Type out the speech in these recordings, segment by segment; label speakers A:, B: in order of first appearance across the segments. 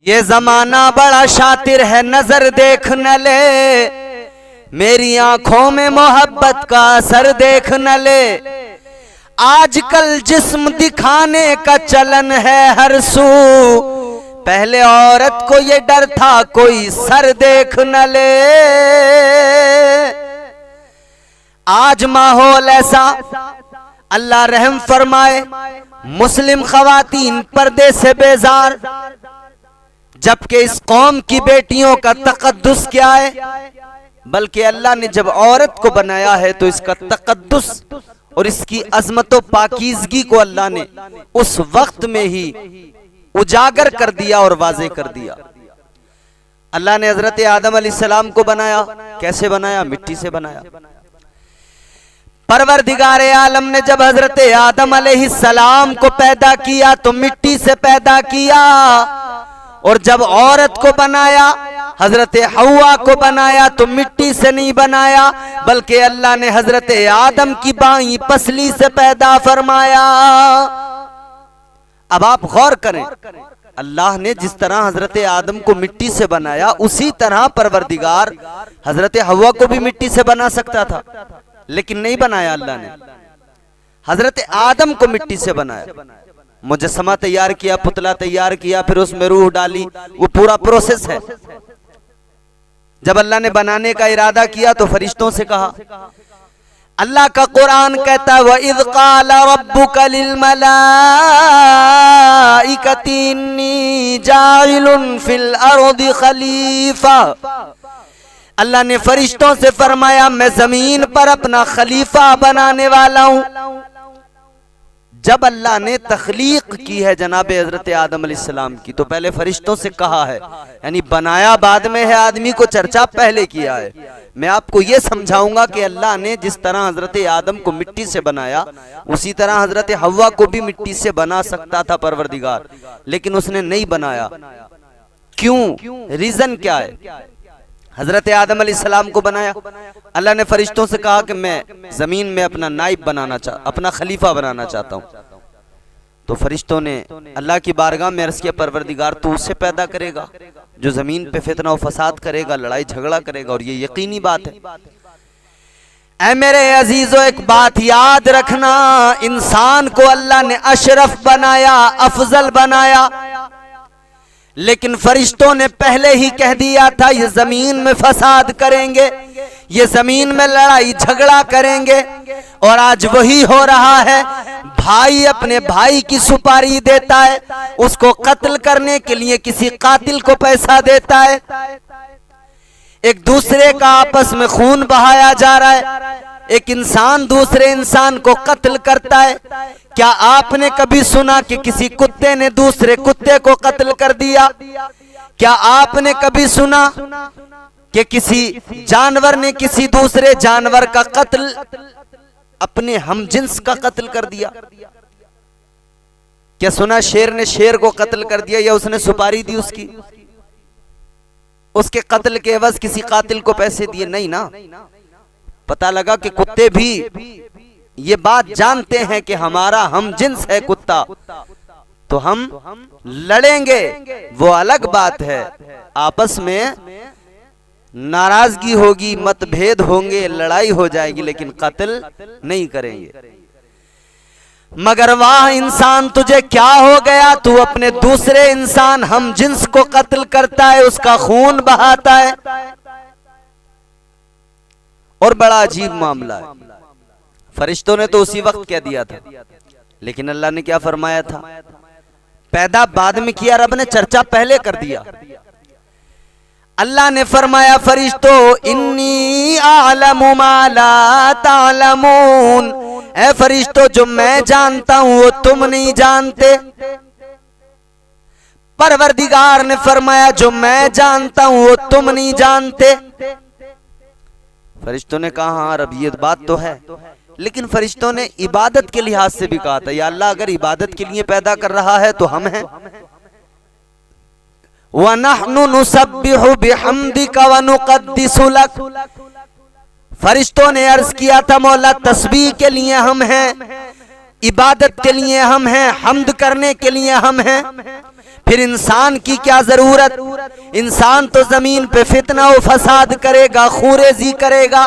A: ये जमाना बड़ा शातिर है, नजर देख न ले, मेरी आंखों में मोहब्बत का असर देख न ले। आजकल जिस्म दिखाने का चलन है हर सू, पहले औरत को ये डर था कोई सर देख न ले। आज माहौल ऐसा, अल्लाह रहम फरमाए, मुस्लिम खवातीन पर्दे से बेजार, जबकि इस कौम की बेटियों का तकद्दुस क्या है। बल्कि अल्लाह ने जब औरत को बनाया है तो इसका तकद्दुस और इसकी अजमत व पाकीज़गी को अल्लाह ने उस वक्त में ही उजागर कर दिया और वाज़ेह कर दिया। अल्लाह ने हजरत आदम अलैहिस्सलाम को बनाया, कैसे बनाया? मिट्टी से बनाया। परवरदिगार आलम ने जब हजरत आदम अलैहिस्सलाम को पैदा किया तो मिट्टी से पैदा किया, और जब औरत को बनाया, हजरत हव्वा को बनाया तो मिट्टी से नहीं बनाया, बल्कि अल्लाह ने हजरत आदम की बाईं पसली से पैदा फरमाया। अब आप गौर करें, अल्लाह ने जिस तरह हजरत आदम को मिट्टी से बनाया, उसी तरह परवरदिगार हजरत हव्वा को भी मिट्टी से बना सकता था, लेकिन नहीं बनाया। अल्लाह ने हजरत आदम को मिट्टी से बनाया, मुजस्समा तैयार किया, पुतला तैयार किया, फिर उसमें रूह डाली, वो पूरा प्रोसेस है। जब अल्लाह ने बनाने का इरादा किया तो फरिश्तों से कहा, अल्लाह का कुरान कहता है, वइज़ क़ाल रब्बुका लिल मलाइकति इन्नी जाइलुन फिल अर्दि खलीफा। अल्लाह ने फरिश्तों से फरमाया, मैं जमीन पर अपना खलीफा बनाने वाला हूं। जब अल्लाह ने तख्लीक की है जनाब हजरत आदम अलैहिस्सलाम की, तो पहले फरिश्तों से कहा है, यानी बनाया बाद में है, आदमी को चर्चा पहले किया है। मैं आपको ये समझाऊंगा कि अल्लाह ने जिस तरह हजरत आदम को मिट्टी से बनाया, उसी तरह हजरत हव्वा को भी मिट्टी से बना सकता था परवरदिगार, लेकिन उसने नहीं बनाया। क्यों? रीजन क्या है? हजरत आदम अलैहिस्सलाम को बनाया, अल्लाह ने फरिश्तों से कहा कि मैं जमीन में अपना नाइब बनाना अपना खलीफा बनाना चाहता हूं। तो फरिश्तों ने अल्लाह की बारगाह में अर्ज किया, परवरदिगार तू उससे पैदा करेगा जो जमीन पे फितना और फसाद करेगा, लड़ाई झगड़ा करेगा, और ये यकीनी बात है। ऐ मेरे अजीजों, एक बात याद रखना, इंसान को अल्लाह ने अशरफ बनाया, अफजल बनाया, लेकिन फरिश्तों ने पहले ही कह दिया था ये जमीन में फसाद करेंगे, ये जमीन में लड़ाई झगड़ा करेंगे। और आज वही हो रहा है। भाई अपने भाई की सुपारी देता है, उसको कत्ल करने के लिए किसी कातिल को पैसा देता है, एक दूसरे का आपस में खून बहाया जा रहा है, एक इंसान दूसरे इंसान को कत्ल करता है। क्या आपने कभी सुना कि किसी कुत्ते ने दूसरे कुत्ते को कत्ल कर दिया? क्या आपने कभी सुना कि किसी जानवर ने किसी दूसरे जानवर का कत्ल, अपने हमजिन्स का कत्ल कर दिया? क्या सुना शेर ने शेर को कत्ल कर दिया, या उसने सुपारी दी उसकी, उसके कत्ल के एवज किसी कातिल को पैसे दिए? नहीं ना। पता लगा कि कुत्ते भी ये बात जानते हैं कि हमारा हमजिन्स है कुत्ता, तो हम लड़ेंगे, वो अलग बात है। आपस में नाराजगी होगी, मतभेद होंगे, लड़ाई हो जाएगी, लेकिन कत्ल नहीं करेंगे। मगर वाह इंसान, तुझे क्या हो गया? तू अपने दूसरे इंसान हमजिन्स को कत्ल करता है, उसका खून बहाता है, और बड़ा अजीब मामला है। फरिश्तों ने तो उसी वक्त कह दिया था, लेकिन अल्लाह ने क्या फरमाया था? पैदा बाद में किया, रब ने चर्चा पहले कर दिया। अल्लाह ने फरमाया, फरिश्तों इन्नी आलमु मा ला तालमून, ऐ फरिश्तों जो मैं जानता हूं वो तुम नहीं जानते। परवरदिगार ने फरमाया, जो मैं जानता हूं वो तुम नहीं जानते। फरिश्तों ने कहा, हाँ रब ये बात तो है, लेकिन फरिश्तों ने इबादत के लिहाज से भी कहा था, या अल्लाह अगर इबादत के लिए पैदा कर रहा है तो हम हैं। वनहनु नुसब्बिहु बिहम्दिका व नुक़द्दिसु लक, फरिश्तों ने अर्ज किया था, मौला तस्बीह के लिए हम हैं, इबादत के लिए हम हैं, हम्द करने के लिए हम हैं। फिर इंसान की क्या जरूरत, इंसान तो जमीन पे फितना व फसाद करेगा, खूरेजी करेगा।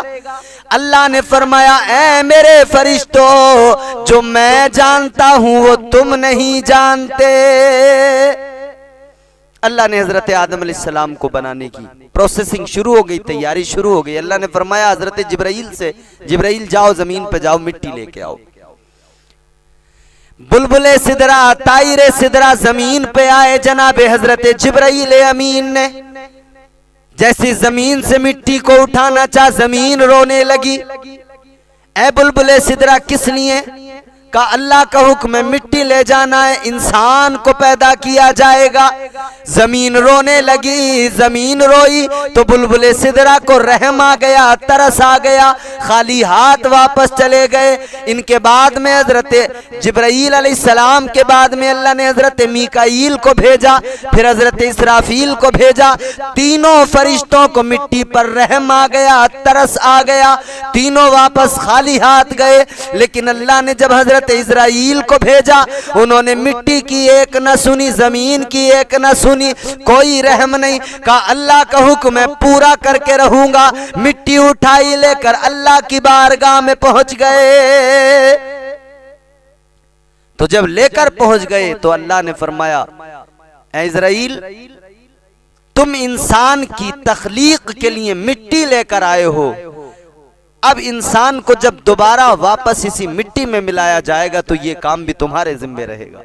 A: अल्लाह ने फरमाया ऐ मेरे फरिश्तों, जो मैं जानता हूं वो तुम नहीं जानते। अल्लाह ने हजरत आदम अलैहिस्सलाम को बनाने की प्रोसेसिंग शुरू हो गई, तैयारी शुरू हो गई। अल्लाह ने फरमाया हजरत जिब्राइल से, जिब्राइल जाओ जमीन पे जाओ, मिट्टी लेके आओ। बुलबुले सिदरा, तायरे सिदरा जमीन पे आए। जनाबे हजरत जिब्राइल अमीन ने जैसी जमीन से मिट्टी को उठाना चाह, जमीन रोने लगी। ए बुलबुले सिदरा किस लिए? का अल्लाह का हुक्म है, मिट्टी ले जाना है, इंसान को पैदा किया जाएगा। जमीन रोने लगी, जमीन रोई तो बुलबुले सिदरा को रहम आ गया, तरस आ गया, खाली हाथ वापस चले गए। इनके बाद में हजरत जिब्राईल अलैहिस्सलाम के बाद में अल्लाह ने हजरत मीकाईल को भेजा, फिर हजरत इसराफील को भेजा। तीनों फरिश्तों को मिट्टी पर रहम आ गया, तरस आ गया, तीनों वापस खाली हाथ गए। लेकिन अल्लाह ने जब हजरत इस्राईल को भेजा, उन्होंने मिट्टी की एक न सुनी, जमीन की एक न सुनी, कोई रहम नहीं। कहा अल्लाह का हुक्म है, पूरा करके रहूंगा। मिट्टी उठाई, लेकर अल्लाह की बारगाह में पहुंच गए। तो जब लेकर पहुंच गए तो अल्लाह ने फरमाया ऐ इस्राईल, तुम इंसान की तख्लीक के लिए मिट्टी लेकर आए हो। अब इंसान को जब दोबारा वापस इसी मिट्टी में मिलाया जाएगा तो ये काम भी तुम्हारे जिम्मे रहेगा।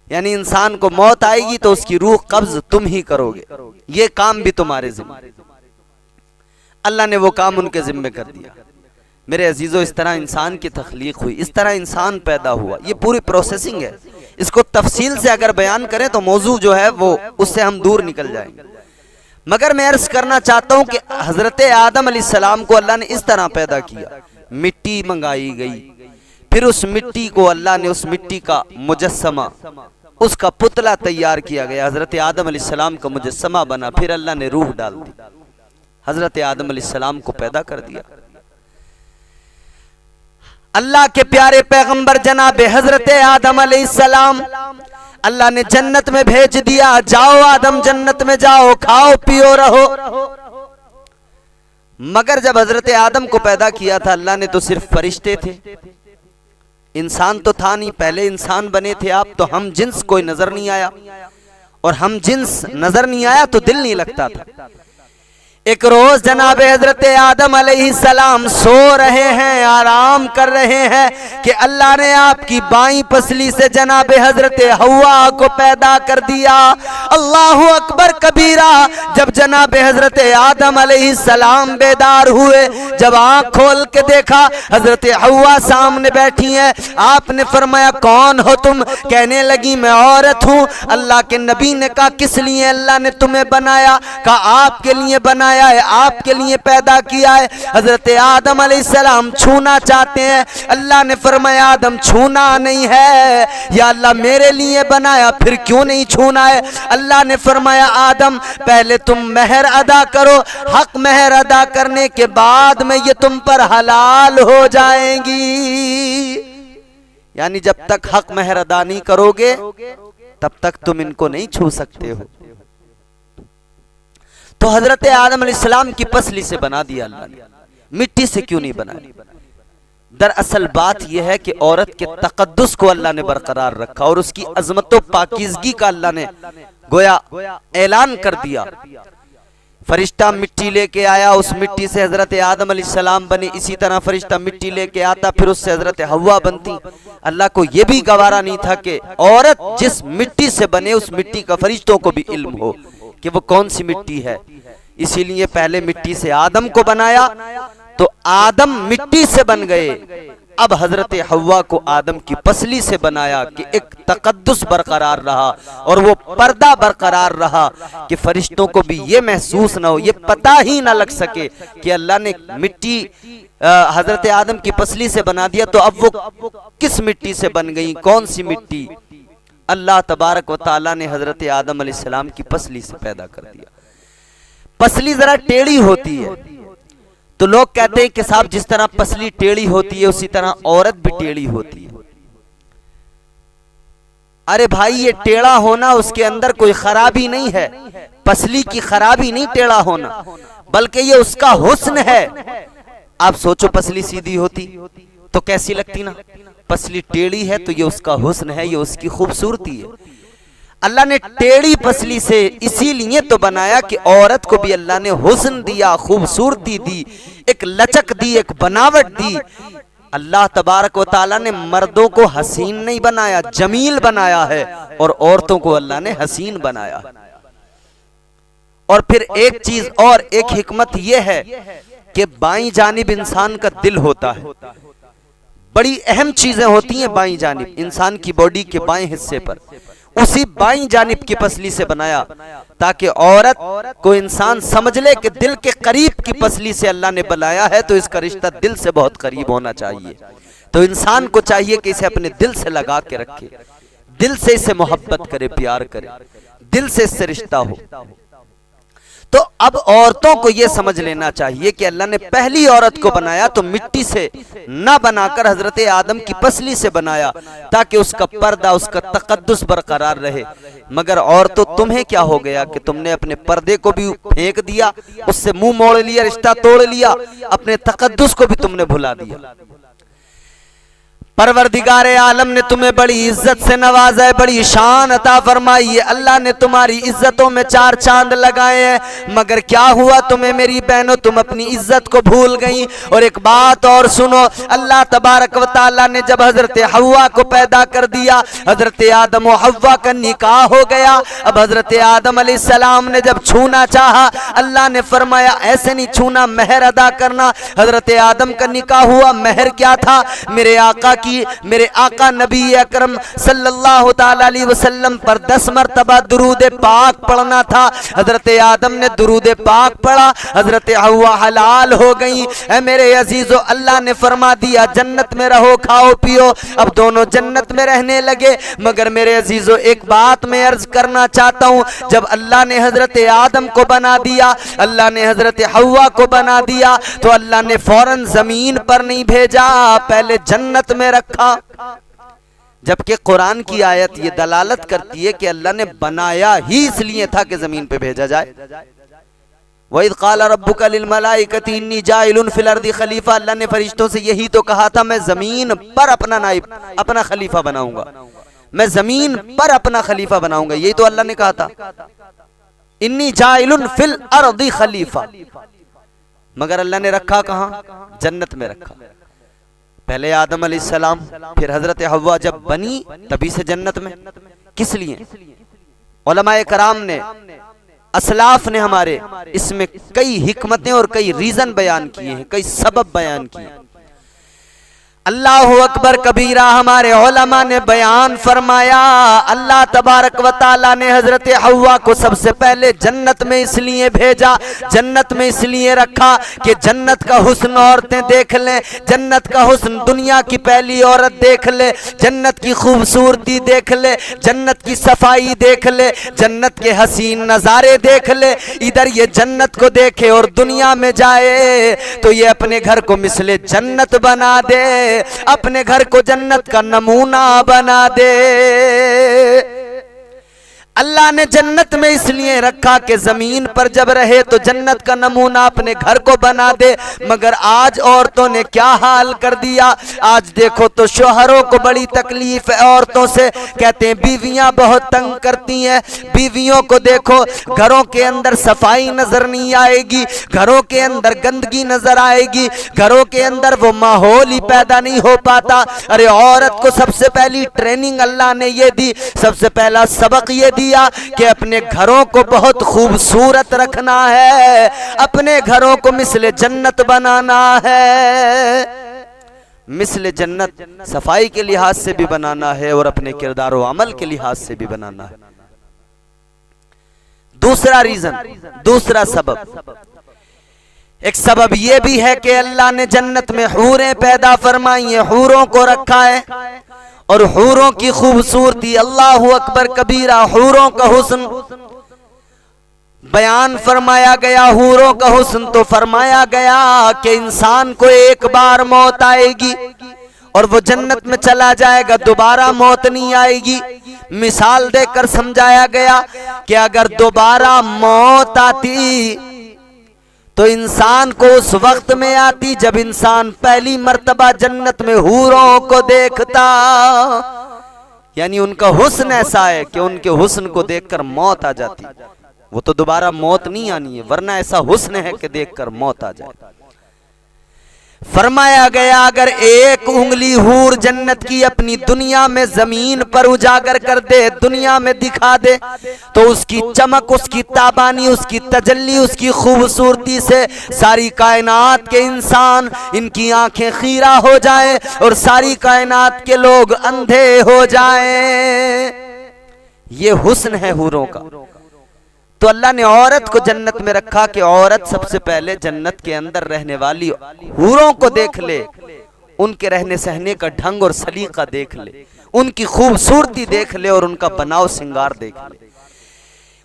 A: यानी इंसान को मौत आएगी तो उसकी रूह कब्ज तुम ही करोगे, ये काम भी तुम्हारे जिम्मे। अल्लाह ने वो काम उनके जिम्मे कर दिया। मेरे अजीजों, इस तरह इंसान की तख्लीक हुई, इस तरह इंसान पैदा हुआ। ये पूरी प्रोसेसिंग है। इसको तफसील से अगर बयान करें तो मौजू जो है वो उससे हम दूर निकल जाएंगे। मगर मैं अर्ज करना चाहता हूं कि हजरत आदम अलैहिस्सलाम को अल्लाह ने इस तरह पैदा किया। मिट्टी मंगाई गई, फिर उस मिट्टी को अल्लाह ने, उस मिट्टी का मुजस्समा, उसका पुतला तैयार किया गया। हजरत आदम अलैहिस्सलाम का मुजस्समा बना, फिर अल्लाह ने रूह डाल दी, हजरत आदम अलैहिस्सलाम को पैदा कर दिया। अल्लाह के प्यारे पैगंबर जनाब हजरत आदम अलैहिस्सलाम अल्लाह ने जन्नत में भेज दिया। जाओ आदम, जन्नत में जाओ, खाओ पियो रहो। मगर जब हजरत आदम को पैदा किया था अल्लाह ने तो सिर्फ फरिश्ते थे, इंसान तो था नहीं। पहले इंसान बने थे आप, तो हम जिन्स कोई नजर नहीं आया, और हम जिन्स नजर नहीं आया तो दिल नहीं लगता था। एक रोज जनाब हजरत आदम अलैहिस्सलाम सो रहे हैं, आराम कर रहे हैं कि अल्लाह ने आपकी बाईं पसली से जनाब हजरत हव्वा को पैदा कर दिया। अल्लाहु अकबर कबीरा। जब जनाब हजरत आदम अलैहिस्सलाम बेदार हुए, जब आंख खोल के देखा हजरत हव्वा सामने बैठी हैं, आपने फरमाया कौन हो तुम? कहने लगी मैं औरत हूं। अल्लाह के नबी ने कहा किस लिए अल्लाह ने तुम्हें बनाया? कहा आपके लिए बनाया है, आपके लिए पैदा किया है। हजरत आदम अलैहिस्सलाम छूना चाहते हैं। अल्लाह ने फरमाया आदम छूना नहीं है, या अल्लाह मेरे लिए बनाया, फिर क्यों नहीं छूना है? अल्लाह ने फरमाया आदम पहले तुम मेहर अदा करो, हक मेहर अदा करने के बाद में ये तुम पर हलाल हो जाएंगी। यानी जब तक हक मेहर अदा नहीं करोगे तब तक तुम इनको नहीं छू सकते हो। तो हजरत आदम अलैहिस्सलाम की पसली से बना दिया अल्लाह ने, मिट्टी से क्यों नहीं बनाया? दरअसल बात यह है कि औरत के तकद्दुस को अल्लाह ने बरकरार रखा और उसकी अजमत व पाकीज़गी का अल्लाह ने गोया ऐलान कर दिया। फरिश्ता मिट्टी लेके आया, उस मिट्टी से हजरत आदम अलैहिस्सलाम बने। इसी तरह फरिश्ता मिट्टी लेके आता, फिर उससे हजरत हव्वा बनती। अल्लाह को यह भी गवारा नहीं था कि औरत जिस मिट्टी से बने उस मिट्टी का फरिश्तों को भी इल्म हो कि वो कौन सी मिट्टी है। इसीलिए पहले मिट्टी से आदम को बनाया, तो आदम मिट्टी से बन गए। अब हजरत हव्वा को आदम की पसली से बनाया कि एक तकद्दुस बरकरार रहा और वो पर्दा बरकरार रहा कि फरिश्तों को भी ये महसूस ना हो, ये पता ही ना लग सके कि अल्लाह ने मिट्टी हजरत आदम की पसली से बना दिया। तो अब वो किस मिट्टी से बन गई, कौन सी मिट्टी? अल्लाह तबारक व तआला ने हजरत आदम अलैहिस्सलाम की पसली से पैदा कर दिया। पसली जरा टेढ़ी होती है, तो लोग कहते हैं कि साहब जिस तरह पसली टेढ़ी होती है उसी तरह औरत भी टेढ़ी होती है। अरे भाई ये टेढ़ा होना उसके अंदर कोई खराबी नहीं है, पसली की खराबी नहीं टेढ़ा होना, बल्कि ये उसका हुस्न है। आप सोचो पसली सीधी होती तो कैसी लगती ना, पसली टेढ़ी है तो ये उसका हुस्न है, ये उसकी खूबसूरती है। अल्लाह ने टेढ़ी पसली से इसीलिए तो बनाया कि औरत को भी अल्लाह ने हुस्न दिया, खूबसूरती दी, एक लचक दी, एक बनावट दी। अल्लाह तबारक व ताला ने मर्दों को हसीन नहीं बनाया, जमील बनाया है, और औरतों को अल्लाह ने हसीन बनाया। और फिर एक चीज और, एक हिकमत यह है कि बाईं जानिब इंसान का दिल होता है। बड़ी अहम चीजें होती हैं बाईं जानिब, इंसान की बॉडी के बाएं हिस्से पर, उसी बाईं जानिब की पसली से बनाया ताकि औरत को इंसान समझ ले कि दिल के करीब की पसली से अल्लाह ने बनाया है, तो इसका रिश्ता दिल से बहुत करीब होना चाहिए। तो इंसान को चाहिए कि इसे अपने दिल से लगा के रखे, दिल से इसे मोहब्बत करे, प्यार करे, दिल से इससे रिश्ता हो। तो अब औरतों को यह समझ लेना चाहिए कि अल्लाह ने पहली औरत को बनाया तो मिट्टी से ना बनाकर हजरत आदम की पसली से बनाया ताकि उसका पर्दा, उसका तकद्दुस बरकरार रहे। मगर औरतों तुम्हें क्या हो गया कि तुमने अपने पर्दे को भी फेंक दिया, उससे मुंह मोड़ लिया, रिश्ता तोड़ लिया, अपने तकद्दुस को भी तुमने भुला दिया। परवरदिगारे आलम ने तुम्हें बड़ी इज्जत से नवाजा है, बड़ी शान अता फरमाई है। अल्लाह ने तुम्हारी इज्जतों में चार चांद लगाए हैं, मगर क्या हुआ तुम्हें मेरी बहनों, तुम अपनी इज्जत को भूल गई। और एक बात और सुनो, अल्लाह तबारक व तआला ने जब हजरत हव्वा को पैदा कर दिया, हजरत आदम और हव्वा का निकाह हो गया। अब हजरत आदम अलैहिस्सलाम ने जब छूना चाहा, अल्लाह ने फरमाया ऐसे नहीं छूना, महर अदा करना। हजरत आदम का निकाह हुआ, महर क्या था? मेरे आका नबी अकरम सल्लल्लाहु ताला अलैहि वसल्लम पर 10 मरतबा दुरूद पाक पढ़ना था। हजरत आदम ने दुरूद पाक पढ़ा, हजरत हव्वा हलाल हो गई। ऐ मेरे अजीजो, अल्लाह ने फरमा दिया जन्नत में रहो, खाओ पियो। अब दोनों जन्नत में रहने लगे। मगर मेरे अजीजो, एक बात मैं अर्ज करना चाहता हूँ, जब अल्लाह ने हजरत आदम को बना दिया, अल्लाह ने हजरत हव्वा को बना दिया, तो अल्लाह ने फौरन जमीन पर नहीं भेजा, पहले जन्नत में रखा। जबकि कुरान की आयत ये दलालत करती है कि अल्लाह ने बनाया ही इसलिए था कि जमीन पे भेजा जाए। वइज़ क़ाल रब्बुका लिल मलाइकति इन्नी जाइलुन फिल अर्दि खलीफा, अल्लाह ने फरिश्तों से यही तो कहा था, मैं जमीन पर अपना नाइब, अपना खलीफा बनाऊंगा, मैं जमीन पर अपना खलीफा बनाऊंगा। यही तो अल्लाह ने कहा था, इन्नी जाइलुन फिल अर्दि खलीफा। मगर अल्लाह ने रखा कहां? जन्नत में रखा। पहले आदम अलैहिस्सलाम, फिर हजरत हव्वा जब बनी तभी से जन्नत में। किस लिए? उलमाए कराम ने, असलाफ ने हमारे इसमें कई हिकमतें और कई रीजन बयान किए हैं, कई सबब बयान किए हैं। अल्लाहु अकबर कबीरा, हमारे उलमा ने बयान फरमाया, अल्लाह तबारक व ताला ने हजरत हव्वा को सबसे पहले जन्नत में इसलिए भेजा, जन्नत में इसलिए रखा कि जन्नत का हुस्न औरतें देख लें, जन्नत का हुस्न दुनिया की पहली औरत देख ले, जन्नत की खूबसूरती देख ले, जन्नत की सफाई देख ले, जन्नत के हसीन नज़ारे देख ले। इधर ये जन्नत को देखे और दुनिया में जाए तो ये अपने घर को मिसले जन्नत बना दे, अपने घर को जन्नत का नमूना बना दे। अल्लाह ने जन्नत में इसलिए रखा कि जमीन पर जब रहे तो जन्नत का नमूना अपने घर को बना दे। मगर आज औरतों ने क्या हाल कर दिया, आज देखो तो शोहरों को बड़ी तकलीफ है औरतों से, कहते हैं बीवियां बहुत तंग करती हैं। बीवियों को देखो, घरों के अंदर सफाई नजर नहीं आएगी, घरों के अंदर गंदगी नजर आएगी, घरों के अंदर वो माहौल ही पैदा नहीं हो पाता। अरे औरत को सबसे पहली ट्रेनिंग अल्लाह ने ये दी, सबसे पहला सबक ये दिया कि अपने घरों को बहुत खूबसूरत रखना है, अपने घरों को मिसले जन्नत बनाना है। मिसले जन्नत सफाई के लिहाज से भी बनाना है और अपने किरदार और अमल के लिहाज से भी बनाना है। दूसरा रीजन, दूसरा सबब, एक सबब यह भी है कि अल्लाह ने जन्नत में हूरें पैदा फरमाई है, हूरों को रखा है और हूरों की खूबसूरती, अल्लाहु अकबर कबीरा, हूरों का हुस्न बयान फरमाया गया। हूरों का हुस्न तो फरमाया गया कि इंसान को एक बार मौत आएगी और वो जन्नत में चला जाएगा, दोबारा मौत नहीं आएगी। मिसाल देकर समझाया गया कि अगर दोबारा मौत आती तो इंसान को उस वक्त में आती जब इंसान पहली मर्तबा जन्नत में हूरों को देखता। यानी उनका हुस्न ऐसा है कि उनके हुस्न को देखकर मौत आ जाती। वो तो दोबारा मौत नहीं आनी है, वरना ऐसा हुस्न है कि देखकर मौत आ जाए। फरमाया गया अगर एक उंगली हूर जन्नत की अपनी दुनिया में जमीन पर उजागर कर दे, दुनिया में दिखा दे, तो उसकी चमक, उसकी ताबानी, उसकी तजल्ली, उसकी खूबसूरती से सारी कायनात के इंसान, इनकी आंखें खीरा हो जाए और सारी कायनात के लोग अंधे हो जाएं। ये हुस्न है हूरों का। तो अल्लाह ने औरत को जन्नत में रखा कि औरत सबसे पहले जन्नत के अंदर रहने वाली हूरों को देख ले, उनके रहने सहने का ढंग और सलीका देख ले, उनकी खूबसूरती देख ले और उनका बनाव सिंगार देख ले।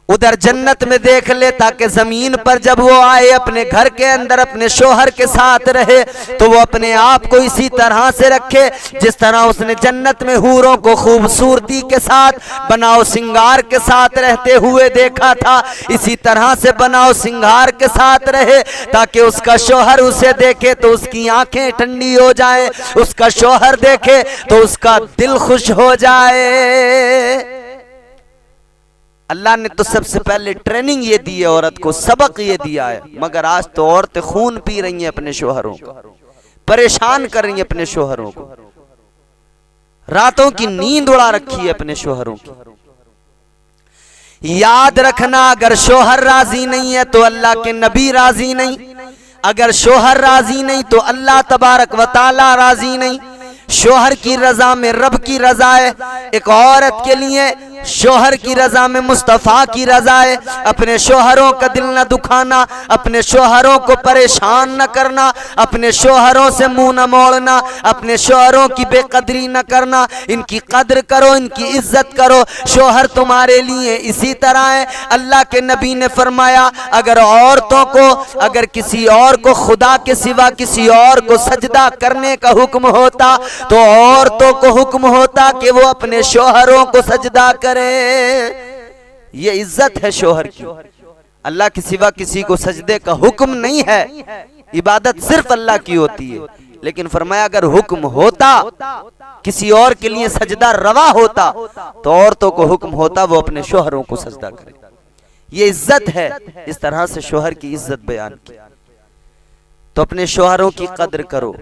A: उधर जन्नत में देख ले ताकि जमीन पर जब वो आए अपने घर के अंदर अपने शोहर के साथ रहे तो वो अपने आप को इसी तरह से रखे जिस तरह उसने जन्नत में हूरों को खूबसूरती के साथ बनाओ सिंगार के साथ रहते हुए देखा था। इसी तरह से बनाओ सिंगार के साथ रहे ताकि उसका शोहर उसे देखे तो उसकी आंखें ठंडी हो जाए, उसका शोहर देखे तो उसका दिल खुश हो जाए। अल्लाह ने तो सबसे पहले ट्रेनिंग ये दी है औरत को, सबक ये दिया है। मगर आज तो औरतें खून पी रही हैं अपने शोहरों को, परेशान कर रही हैं अपने शोहरों को, रातों की नींद उड़ा रखी है अपने शोहरों की। याद रखना अगर शोहर राजी नहीं है तो अल्लाह के नबी राजी नहीं, अगर शोहर राजी नहीं तो अल्लाह तबारक व तआला राजी नहीं। शोहर की रजा में रब की रजा है। एक औरत के लिए शोहर की रजा में मुस्तफा की रजा है। अपने शोहरों का दिल न दुखाना, अपने शोहरों को परेशान न करना, अपने शोहरों से मुंह न मोड़ना, अपने शोहरों की बेकदरी न करना। इनकी कद्र करो, इनकी इज्जत करो। शोहर तुम्हारे लिए इसी तरह है। अल्लाह के नबी ने फरमाया अगर औरतों को, अगर किसी और को खुदा के सिवा किसी और को सजदा करने का हुक्म होता तो औरतों को हुक्म होता कि वो अपने शोहरों को सजदा करे। ये इज्जत है शोहर की। अल्लाह के सिवा किसी को सजदे का हुक्म नहीं है, इबादत सिर्फ अल्लाह की होती है। लेकिन फरमाया अगर हुक्म होता, किसी और के लिए सजदा रवा होता तो औरतों को हुक्म होता वो अपने शोहरों को सजदा करे। ये इज्जत है। इस तरह से शोहर की इज्जत बयान की। तो अपने शोहरों की कद्र करो।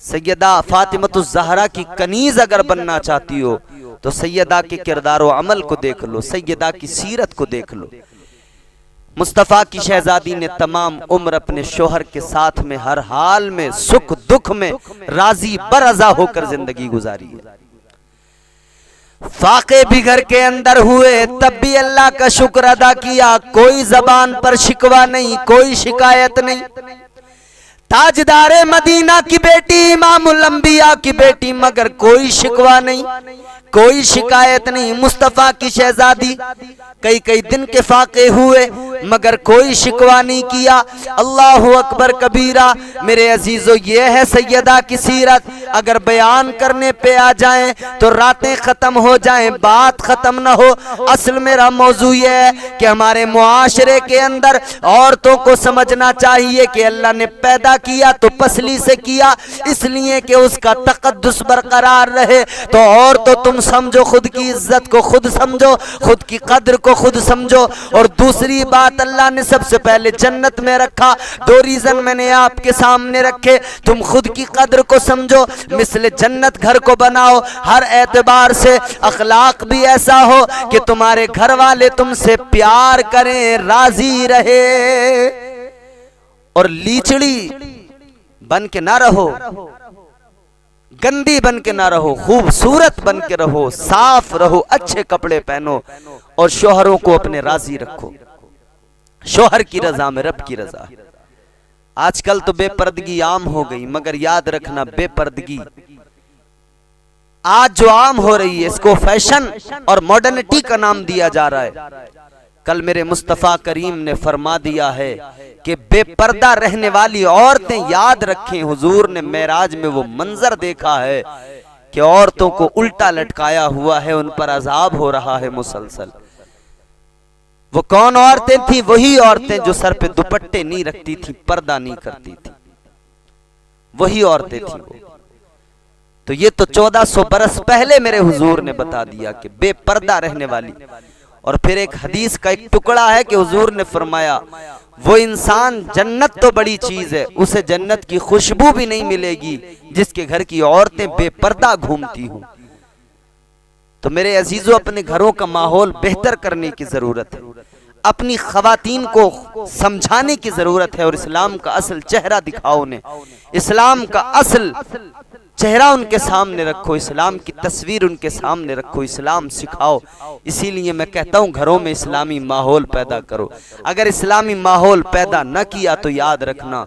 A: सैयदा फातिमतुज़ ज़हरा की कनीज अगर बनना चाहती हो तो सैयदा के किरदार और अमल को देख लो, सैयदा की सीरत को देख लो। मुस्तफ़ा की शहजादी ने तमाम उम्र अपने शोहर के साथ में हर हाल में सुख दुख में राजी बरज़ा होकर जिंदगी गुजारी है। फाके भी घर के अंदर हुए तब भी अल्लाह का शुक्र अदा किया। कोई जबान पर शिकवा नहीं, कोई शिकायत नहीं। ताजदारे मदीना की बेटी, इमामुल अंबिया की बेटी, मगर कोई शिकवा नहीं, कोई शिकायत नहीं। मुस्तफा की शहजादी कई कई दिन के फाके हुए मगर कोई शिकवा नहीं किया। अल्लाहु अकबर कबीरा। मेरे अजीजों, ये है सैयदा की सीरत। अगर बयान करने पे आ जाएं तो रातें खत्म हो जाएं, बात खत्म ना हो। असल मेरा मौजू ये है कि हमारे मुआशरे के अंदर औरतों को समझना चाहिए कि अल्लाह ने पैदा किया तो पसली से किया, इसलिए कि उसका तकद्दुस बरकरार रहे। तो और तो तुम समझो, खुद की इज्जत को खुद समझो, खुद की कद्र को खुद समझो। और दूसरी बात, अल्लाह ने सबसे पहले जन्नत में रखा। दो रीजन मैंने आपके सामने रखे। तुम खुद की कद्र को समझो, मिसले जन्नत घर को बनाओ। हर एतबार से अखलाक भी ऐसा हो कि तुम्हारे घर वाले तुमसे प्यार करें, राजी रहे। और लीचड़ी बन के ना रहो, गंदी बन के ना रहो, खूबसूरत बन के रहो, साफ रहो, अच्छे कपड़े पहनो और शोहरों को अपने राजी रखो। शोहर की रजा में रब की रजा। आजकल तो बेपर्दगी आम हो गई, मगर याद रखना बेपर्दगी आज जो आम हो रही है इसको फैशन और मॉडर्निटी का नाम दिया जा रहा है। मगर ये फैशन और मॉडर्निटी नहीं है, ये इज्जत है। शोहर की रजा में रब की रजा। आजकल तो बेपर्दगी आम हो गई, मगर याद रखना बेपर्दगी आज जो आम हो रही है इसको फैशन और मॉडर्निटी का नाम दिया जा रहा है। मगर ये कल मेरे मुस्तफ़ा करीम ने फरमा दिया है कि बेपर्दा रहने वाली औरतें याद रखें, हुजूर ने मेराज में वो मंजर देखा है कि औरतों को उल्टा लटकाया हुआ है, उन पर अजाब हो रहा है मुसलसल। वो कौन औरतें थी? वही औरतें जो सर पे दुपट्टे नहीं रखती थी, पर्दा नहीं करती थी, वही औरतें थी वो। तो ये तो 1400 बरस पहले मेरे हुजूर ने बता दिया कि बेपर्दा रहने वाली। और फिर एक हदीस का एक टुकड़ा है कि हुजूर ने फरमाया वो इंसान, जन्नत तो बड़ी चीज है, उसे जन्नत की खुशबू भी नहीं मिलेगी जिसके घर की औरतें बेपर्दा घूमती हों। तो मेरे अजीजों, अपने घरों का माहौल बेहतर करने की जरूरत है, अपनी खवातीन को समझाने की जरूरत है और इस्लाम का असल चेहरा दिखाओ उन्हें, इस्लाम का असल चेहरा उनके सामने रखो, इस्लाम की तस्वीर उनके सामने रखो, इस्लाम सिखाओ। इसीलिए मैं कहता हूँ घरों में इस्लामी माहौल पैदा करो। अगर इस्लामी माहौल पैदा न किया तो याद रखना,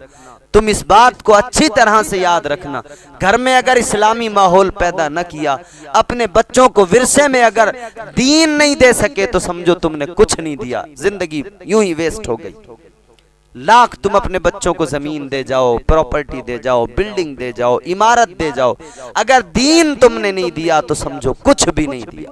A: तुम इस बात को अच्छी तरह से याद रखना, घर में अगर इस्लामी माहौल पैदा न किया, अपने बच्चों को विरसे में अगर दीन नहीं दे सके तो समझो तुमने कुछ नहीं दिया, जिंदगी यूं ही वेस्ट हो गई। लाख तुम अपने बच्चों को जमीन दे जाओ, प्रॉपर्टी दे जाओ, बिल्डिंग दे जाओ, इमारत दे जाओ, अगर दीन तुमने नहीं दिया तो समझो कुछ भी नहीं दिया।